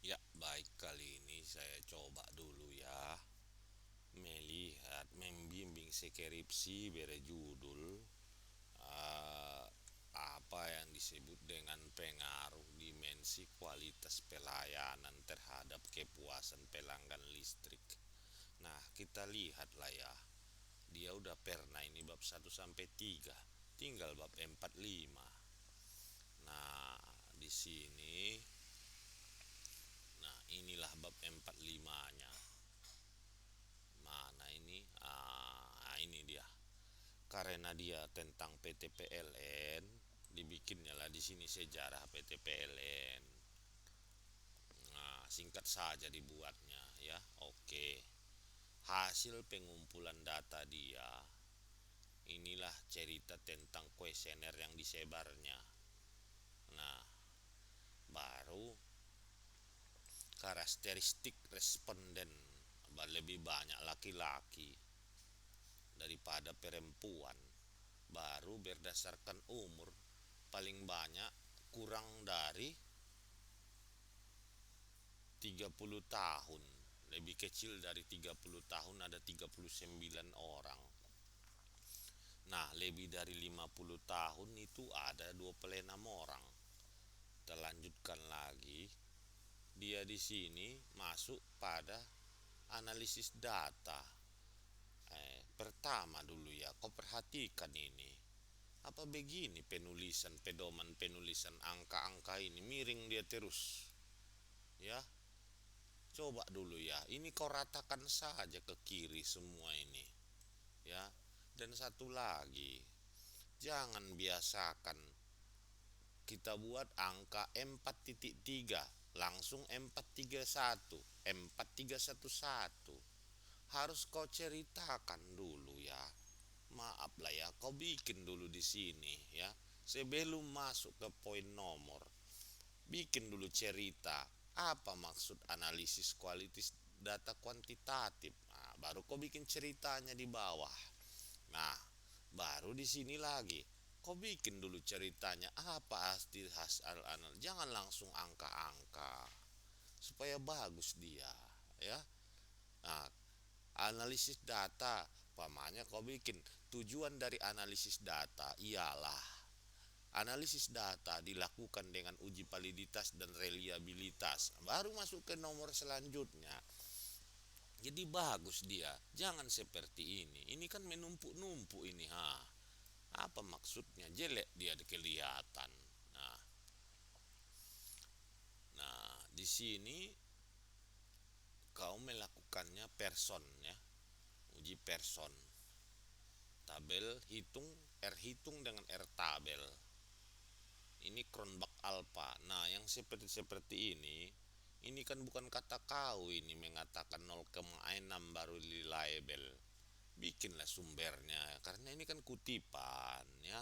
Ya, baik kali ini saya coba dulu ya melihat membimbing skripsi bere judul eh, apa yang disebut dengan pengaruh dimensi kualitas pelayanan terhadap kepuasan pelanggan listrik. Nah, kita lihatlah ya. Dia udah pernah ini bab 1 sampai 3, tinggal bab 4 5. Nah, di sini inilah bab 4 5-nya. Mana ini? Ini dia. Karena dia tentang PT PLN, dibikinnya lah di sini sejarah PT PLN. Nah, singkat saja dibuatnya ya. Oke. Hasil pengumpulan data dia. Inilah cerita tentang kuesioner yang disebarnya. Nah, baru karakteristik responden lebih banyak laki-laki daripada perempuan. Baru berdasarkan umur, paling banyak kurang dari 30 tahun. Lebih kecil dari 30 tahun ada 39 orang. Nah, lebih dari 50 tahun itu ada 26 orang. Kita lanjutkan lagi. Dia di sini masuk pada analisis data. Pertama dulu ya, kau perhatikan ini. Apa begini penulisan pedoman penulisan angka-angka ini miring dia terus. Ya, coba dulu ya. Ini kau ratakan saja ke kiri semua ini. Ya. Dan satu lagi, jangan biasakan kita buat angka 4.3 langsung 431, 4311. Harus kau ceritakan dulu ya. Maaf lah ya, kau bikin dulu di sini ya. Sebelum masuk ke poin nomor, bikin dulu cerita apa maksud analisis kualitas data kuantitatif. Nah, baru kau bikin ceritanya di bawah. Nah, baru di sini lagi kau bikin dulu ceritanya apa hasil anal. Jangan langsung angka-angka supaya bagus dia ya. Nah, analisis data pamannya kau bikin tujuan dari analisis data ialah analisis data dilakukan dengan uji validitas dan reliabilitas. Baru masuk ke nomor selanjutnya. Jadi bagus dia. Jangan seperti ini. Ini kan menumpuk-numpuk ini. Apa maksudnya? Jelek dia kelihatan. Nah, di sini kau melakukannya person ya. Uji person. Tabel hitung R hitung dengan R tabel. Ini Cronbach alpha. Nah, yang seperti ini kan bukan kata kau ini mengatakan 0,6 baru reliable. Bikinlah sumbernya karena ini kan kutipan ya.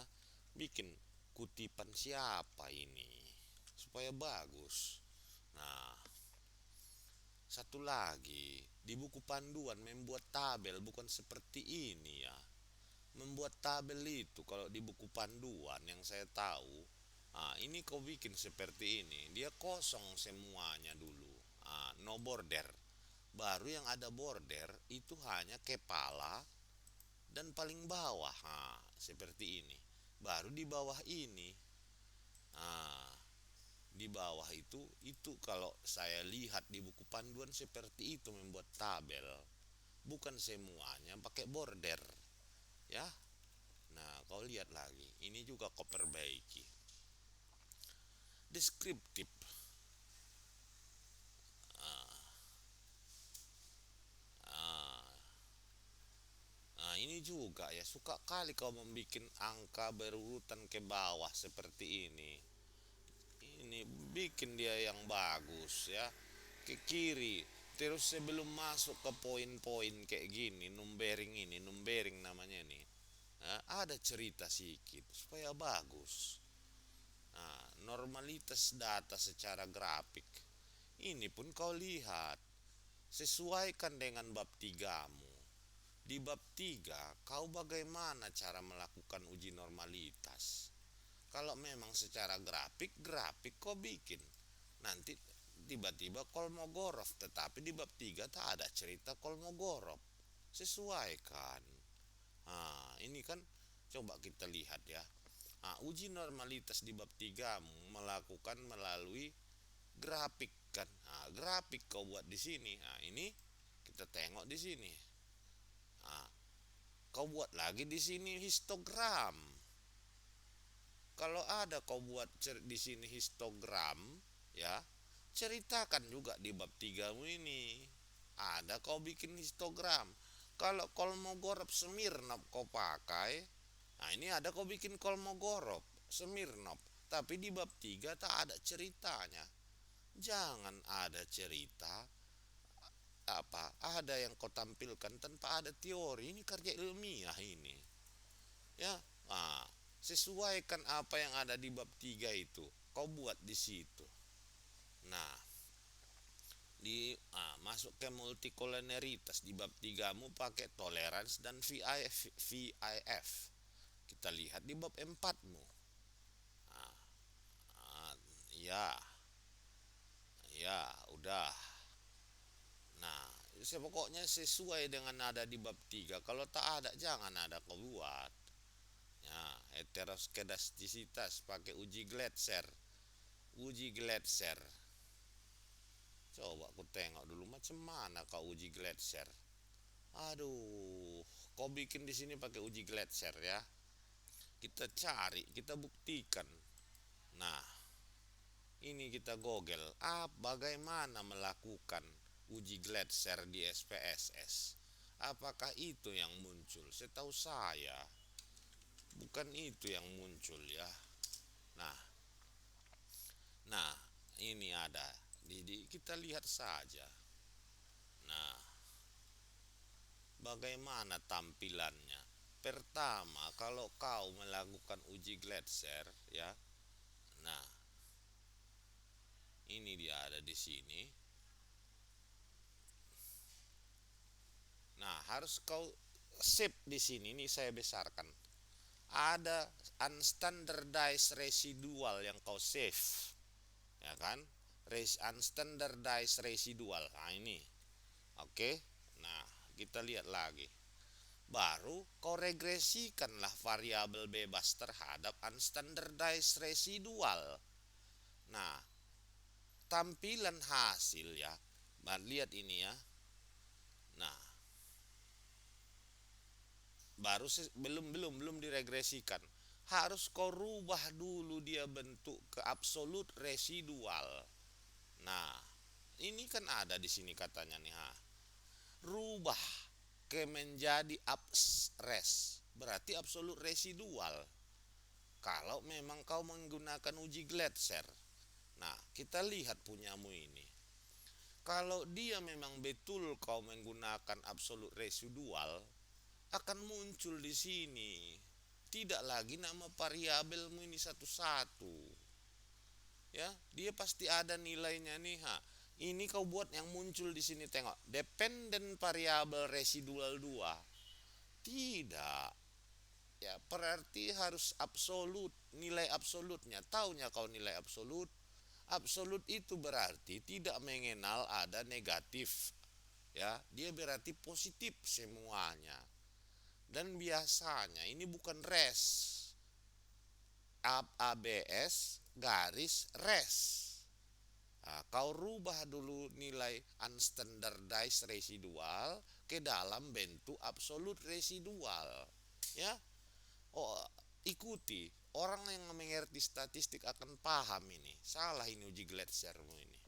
Bikin kutipan siapa ini supaya bagus. Nah, satu lagi, di buku panduan membuat tabel bukan seperti ini ya. Membuat tabel itu kalau di buku panduan yang saya tahu, ini kau bikin seperti ini, dia kosong semuanya dulu. No border. Baru yang ada border itu hanya kepala dan paling bawah. Seperti ini. Baru di bawah ini. Nah, di bawah itu kalau saya lihat di buku panduan seperti itu membuat tabel. Bukan semuanya pakai border. Ya. Nah, kau lihat lagi. Ini juga kau perbaiki. Deskriptif. Ah, ini juga ya suka kali kau membuat angka berurutan ke bawah seperti ini. Ini bikin dia yang bagus ya. Ke kiri. Terus sebelum masuk ke poin-poin kayak gini, numbering namanya ini. Nah, ada cerita sedikit supaya bagus. Nah, normalitas data secara grafik. Ini pun kau lihat. Sesuaikan dengan bab 3-mu. Di bab 3 kau bagaimana cara melakukan uji normalitas. Kalau memang secara grafik kau bikin. Nanti tiba-tiba Kolmogorov, tetapi di bab 3 tak ada cerita Kolmogorov. Sesuaikan. Nah, ini kan coba kita lihat ya. Nah, uji normalitas di bab 3 melakukan melalui grafik kan. Nah, grafik kau buat di sini. Nah, ini kita tengok di sini. Nah, kau buat lagi di sini histogram. Kalau ada kau buat di sini histogram, ya, ceritakan juga di bab 3 ini. Ada kau bikin histogram. Kalau Kolmogorov Smirnov kau pakai, nah ini ada kau bikin Kolmogorov Smirnov, tapi di bab 3 tak ada ceritanya. Jangan ada cerita apa ada yang kau tampilkan tanpa ada teori. Ini kerja ilmiah ini, ya. Nah, sesuaikan apa yang ada di bab 3 itu kau buat di situ. Nah, masuk ke multikolonialitas di bab 3 mu pakai tolerance dan VIF. Kita lihat di bab 4 mu. Nah, ya. Ya, udah. Nah, pokoknya sesuai dengan ada di bab 3. Kalau tak ada jangan ada kau buat. Ya, heteroskedastisitas pakai uji Gletser. Uji Gletser. Coba aku tengok dulu macam mana kau uji Gletser. Aduh, kau bikin di sini pakai uji Gletser ya. Kita cari, kita buktikan. Nah, ini kita Google. Bagaimana melakukan uji Gletser di SPSS? Apakah itu yang muncul? Setahu saya bukan itu yang muncul ya. Nah, ini ada. Kita lihat saja. Nah, bagaimana tampilannya? Pertama, kalau kau melakukan uji Gletser ya. Nah, ini dia ada di sini. Nah, harus kau save di sini. Ini saya besarkan. Ada unstandardized residual yang kau save, ya kan? Unstandardized residual. Nah, ini. Oke. Nah, kita lihat lagi. Baru kau regresikanlah variabel bebas terhadap unstandardized residual. Nah, tampilan hasil ya. Lihat ini ya. Nah, baru belum diregresikan. Harus kau rubah dulu dia bentuk ke absolut residual. Nah, ini kan ada di sini katanya nih, rubah ke menjadi absres, berarti absolut residual. Kalau memang kau menggunakan uji Gletser. Nah, kita lihat punyamu ini. Kalau dia memang betul kau menggunakan absolut residual, akan muncul di sini. Tidak lagi nama variabelmu ini satu-satu. Ya, dia pasti ada nilainya nih, Ini kau buat yang muncul di sini, tengok. Dependent variabel residual 2. Tidak. Ya, berarti harus absolut, nilai absolutnya. Taunya kau nilai absolut? Absolut itu berarti tidak mengenal ada negatif. Ya, dia berarti positif semuanya. Dan biasanya ini bukan res. ABS garis res. Nah, kau rubah dulu nilai unstandardized residual ke dalam bentuk absolut residual. Ya. Ikuti. Orang yang mengerti statistik akan paham ini. Salah ini uji Gletsermu ini.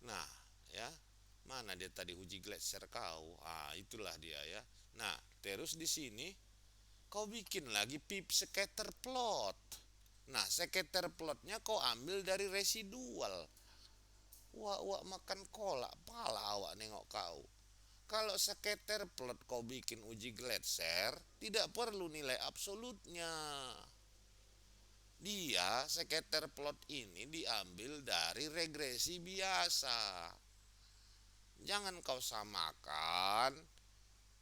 Nah, ya. Mana dia tadi uji Gletser kau? Itulah dia ya. Nah, terus di sini kau bikin lagi pip scatter plot. Nah, scatter plotnya kau ambil dari residual. Wah makan kolak, pala awak nengok kau. Kalau scatter plot kau bikin uji Gletser, tidak perlu nilai absolutnya. Dia scatter plot ini diambil dari regresi biasa. Jangan kau samakan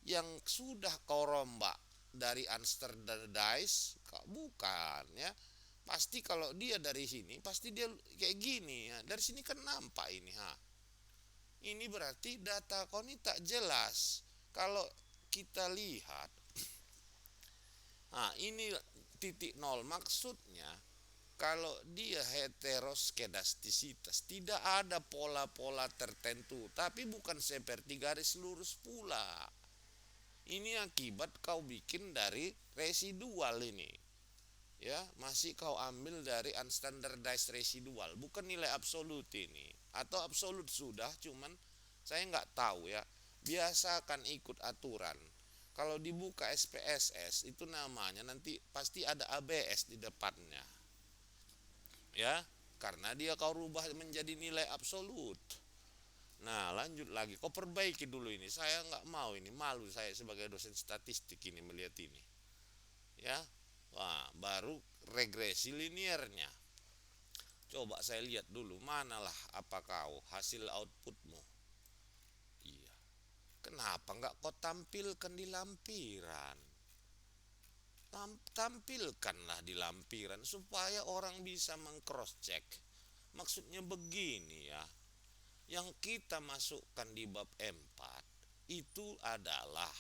yang sudah kau rombak dari unstandardized, bukan ya. Pasti kalau dia dari sini pasti dia kayak gini ya. Dari sini kan nampak ini ha. Ini berarti data kau ini tak jelas. Kalau kita lihat, nah ini titik nol maksudnya kalau dia heteroskedastisitas tidak ada pola-pola tertentu, tapi bukan seperti garis lurus pula. Ini akibat kau bikin dari residual ini. Ya, masih kau ambil dari unstandardized residual, bukan nilai absolut ini. Atau absolut sudah, cuman saya nggak tahu ya. Biasakan ikut aturan. Kalau dibuka SPSS itu namanya nanti pasti ada ABS di depannya. Ya, karena dia kau rubah menjadi nilai absolut. Nah, lanjut lagi. Kau perbaiki dulu ini. Saya nggak mau ini, malu saya sebagai dosen statistik ini melihat ini. Ya, wah, baru regresi liniernya. Coba saya lihat dulu, manalah apa kau hasil outputmu. Iya. Kenapa nggak kau tampilkan di lampiran? Tampilkanlah di lampiran supaya orang bisa mengcross check. Maksudnya begini ya. Yang kita masukkan di bab 4 itu adalah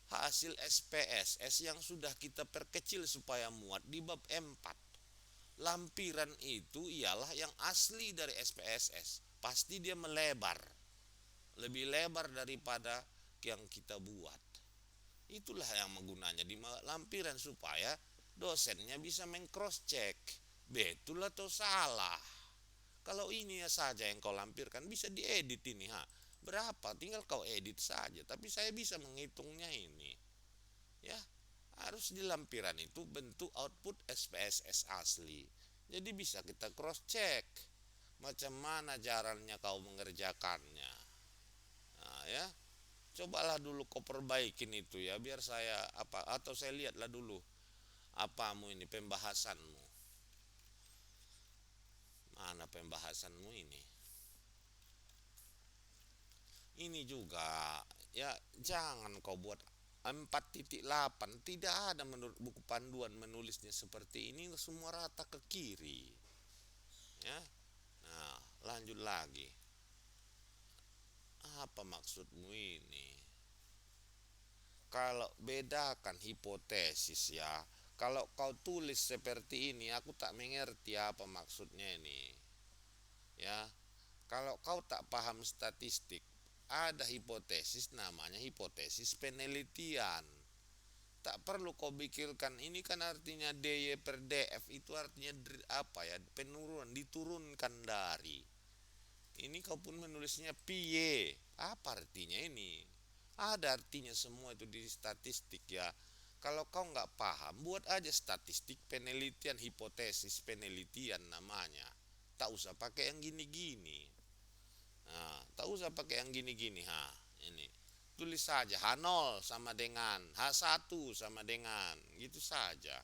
hasil SPSS yang sudah kita perkecil supaya muat di bab 4. Lampiran itu ialah yang asli dari SPSS. Pasti dia melebar. Lebih lebar daripada yang kita buat. Itulah yang menggunanya di lampiran supaya dosennya bisa meng-cross check. Betul atau salah. Kalau ini ya saja yang kau lampirkan bisa diedit ini ha. Berapa tinggal kau edit saja, tapi saya bisa menghitungnya ini. Ya, harus di lampiran itu bentuk output SPSS asli. Jadi bisa kita cross check macam mana caranya kau mengerjakannya. Nah, ya. Cobalah dulu kau perbaikin itu ya biar saya apa atau saya lihatlah dulu apamu ini pembahasanmu. Mana pembahasanmu ini? Ini juga ya jangan kau buat 4.8 tidak ada menurut buku panduan menulisnya seperti ini semua rata ke kiri ya. Nah lanjut lagi, apa maksudmu ini? Kalau bedakan hipotesis ya, kalau kau tulis seperti ini aku tak mengerti apa maksudnya ini ya. Kalau kau tak paham statistik, ada hipotesis namanya hipotesis penelitian. Tak perlu kau pikirkan ini kan artinya dy per df itu artinya apa ya, penurunan, diturunkan dari. Ini kau pun menulisnya py. Apa artinya ini? Ada artinya semua itu di statistik ya. Kalau kau nggak paham, buat aja statistik penelitian, hipotesis penelitian namanya. Tak usah pakai yang gini-gini. Nah, tak usah pakai yang gini-gini ha. Ini tulis saja H0 sama dengan H1 sama dengan gitu saja.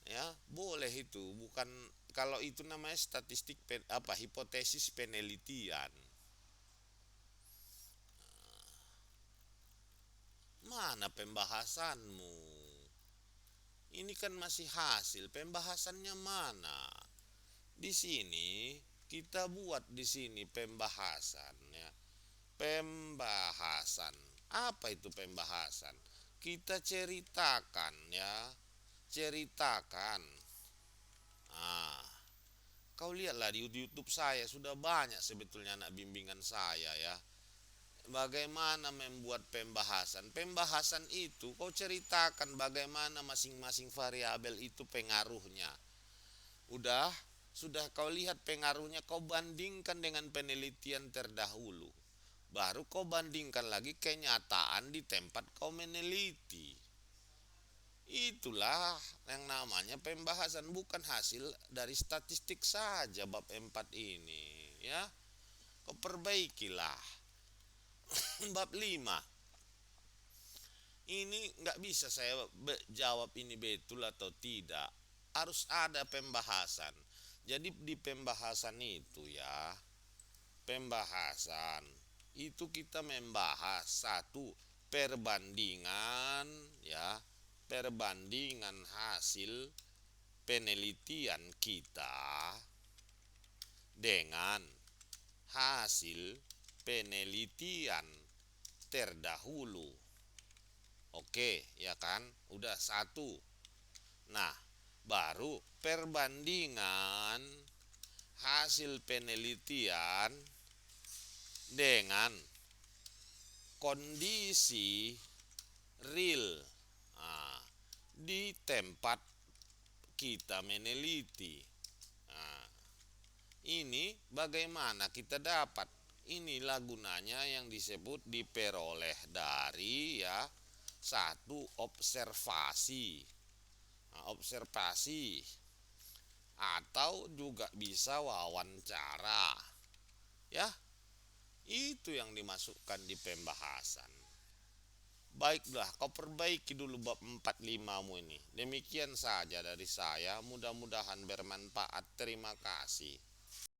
Ya, boleh itu, bukan kalau itu namanya statistik apa hipotesis penelitian. Mana pembahasanmu? Ini kan masih hasil, pembahasannya mana? Di sini kita buat di sini pembahasan ya. Pembahasan. Apa itu pembahasan? Kita ceritakan ya. Ceritakan. Ah, kau lihatlah di YouTube saya sudah banyak sebetulnya anak bimbingan saya ya. Bagaimana membuat pembahasan. Pembahasan itu kau ceritakan bagaimana masing-masing variabel itu pengaruhnya. Udah, sudah kau lihat pengaruhnya, kau bandingkan dengan penelitian terdahulu. Baru kau bandingkan lagi kenyataan di tempat kau meneliti. Itulah yang namanya pembahasan, bukan hasil dari statistik saja bab 4 ini ya. Kau perbaikilah. Bab 5 ini nggak bisa saya jawab ini betul atau tidak, harus ada pembahasan. Jadi di pembahasan itu ya, pembahasan itu kita membahas satu perbandingan ya, perbandingan hasil penelitian kita dengan hasil penelitian terdahulu. Oke, ya kan? Udah satu. Nah, baru perbandingan hasil penelitian dengan kondisi real di tempat kita meneliti. Nah, ini bagaimana kita dapat? Inilah gunanya yang disebut diperoleh dari satu observasi. Observasi atau juga bisa wawancara. Ya, itu yang dimasukkan di pembahasan. Baiklah, kau perbaiki dulu bab 45 mu ini. Demikian saja dari saya, mudah-mudahan bermanfaat. Terima kasih.